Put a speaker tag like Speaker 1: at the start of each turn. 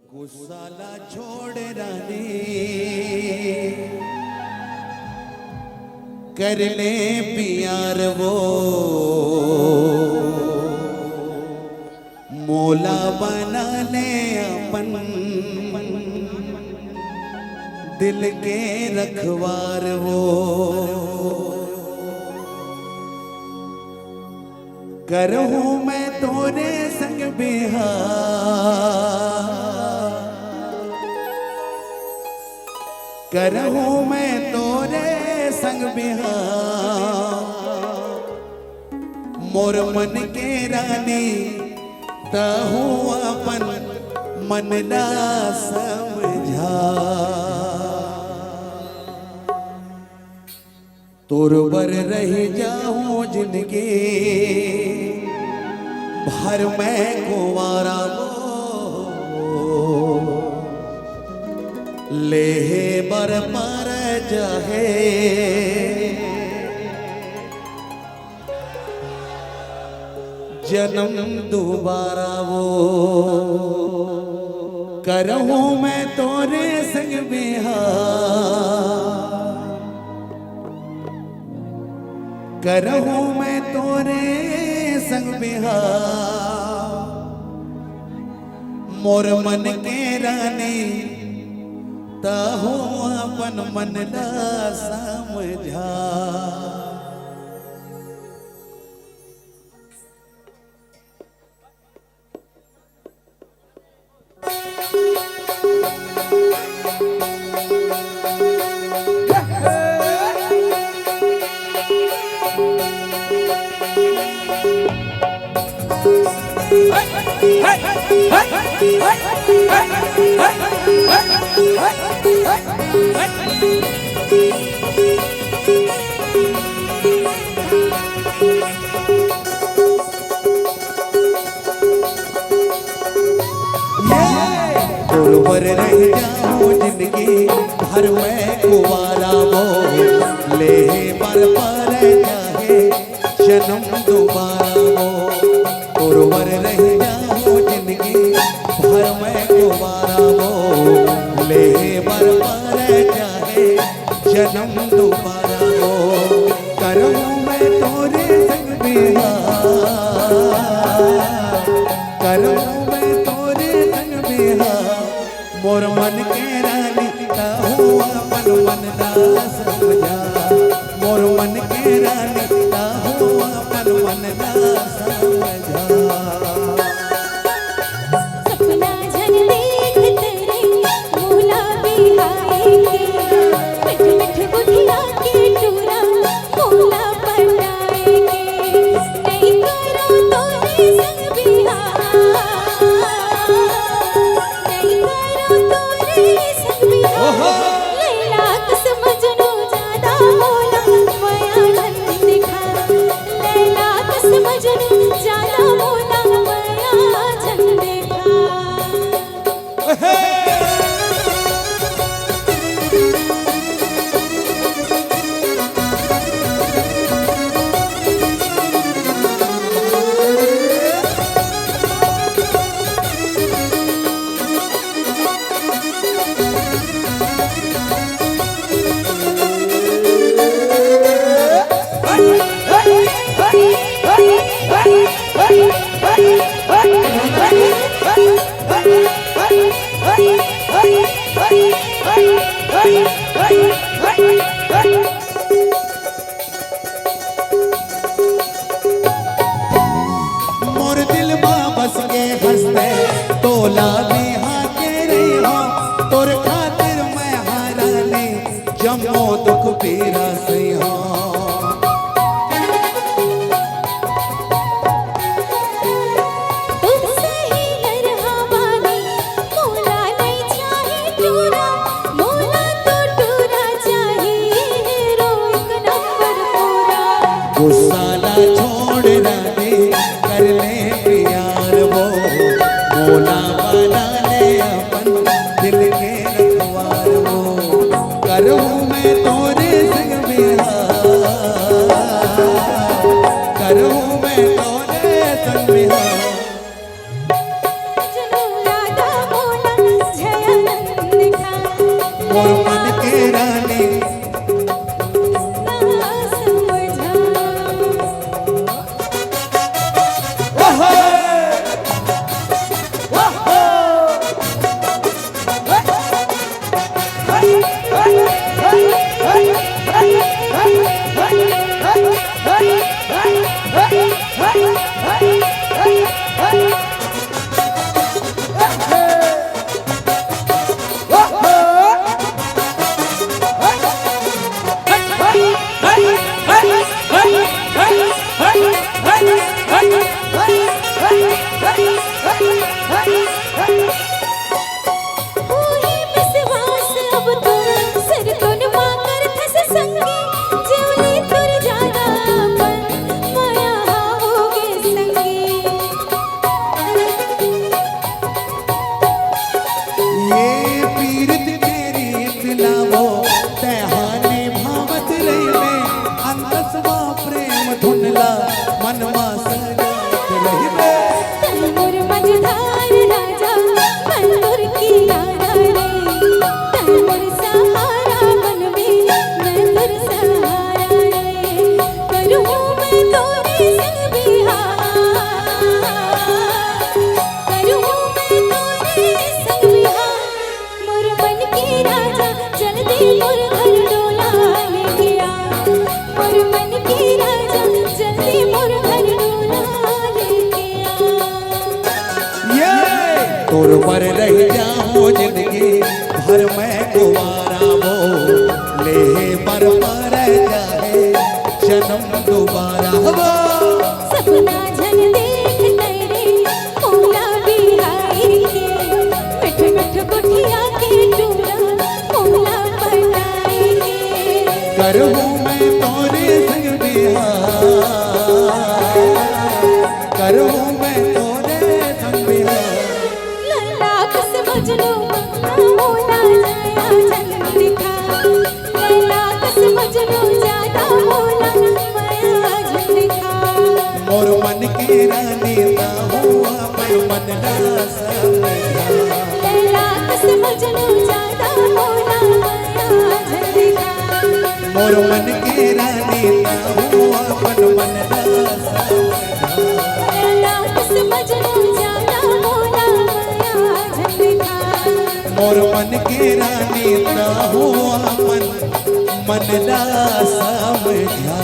Speaker 1: गुस्साला छोड़ रानी कर ले प्यार वो मोला बना ले अपन दिल के रखवार वो करहूं मैं तोरे संग बिहार करहूं मैं तोरे संग बिहार मोर मन के रानी तहू अपन मन ना समझा तोर बर रह जाऊं जिंदगी भर मैं कुंवारा ले बर पर जाहे जन्म दोबारा वो करहूं मैं तोरे संग बिहार करहूं मैं तोरे संग बिहार मोर मन के रानी तहू अपन मन ना समझा तोर रह जाऊं जिंदगी भर मैं कुंवारा वो ले पर जाहे जन्म दोबारा वो तोर रह जाऊं जिंदगी भर मैं कुंवारा वो ले पर जाहे जन्म दोबारा वो करहूं मैं तोरे संग बिहार करहूं मैं तोरे संग बिहार मोर मन के रानी तहू अपन मन ना समझा मोर मन के रानी तहू अपन मन ना समझा
Speaker 2: सपना झन देख तेरे मोला बिहाए मिठ मिठ बुढ़िया के टूरा मोला पटाए नहीं करो तोरे संग बिहार नहीं करो तोरे संग बिहार लैला कस मजनू ज्यादा मोला माया धन दिखा लैला कस मजनू ज्यादा मोला माया धन दिखा
Speaker 1: मोर दिल मां बस के हंसते तोला बिहा के रही हो तोर खातिर मैं हारानी जमो दुख पीरा सही हो
Speaker 2: तुझसे ही नरहवानी मोला नहीं चाहे टूरा मोला तो टूरा चाहिए रो एक नंबर पूरा
Speaker 1: गुस्साला छोड़ रानी कर ले प्यार वो मोला बना ले अपन दिल के रखवार वो करहूं मैं तोरे संग बिहार करहूं मैं तोरे संग बिहार
Speaker 2: मजनू राधा मोला
Speaker 1: जाए जन्म दोबारा हवा
Speaker 2: सपना झन देख तेरे मौला बिहारी के मिठ मिठ गुठिया के टूरा मौला बताएंगे
Speaker 1: करूँ मैं तोरे संग बिहार करूँ मैं तोरे संग बिहार
Speaker 2: लैला कस मजनू मौला जाया जन दिखा लैला कस मजनू ज्यादा मौला माया जन दिखा
Speaker 1: मोर मन की रानी ना हुआ पर मन ना समझा
Speaker 2: लैला कस मजनू ज्यादा मौला माया जन दिखा
Speaker 1: मोर मन की रानी ना हुआ पर मन ना समझा
Speaker 2: लैला कस मजनू ज्यादा मौला माया जन दिखा
Speaker 1: मोर मन की रानी ना हुआ मन ना समझा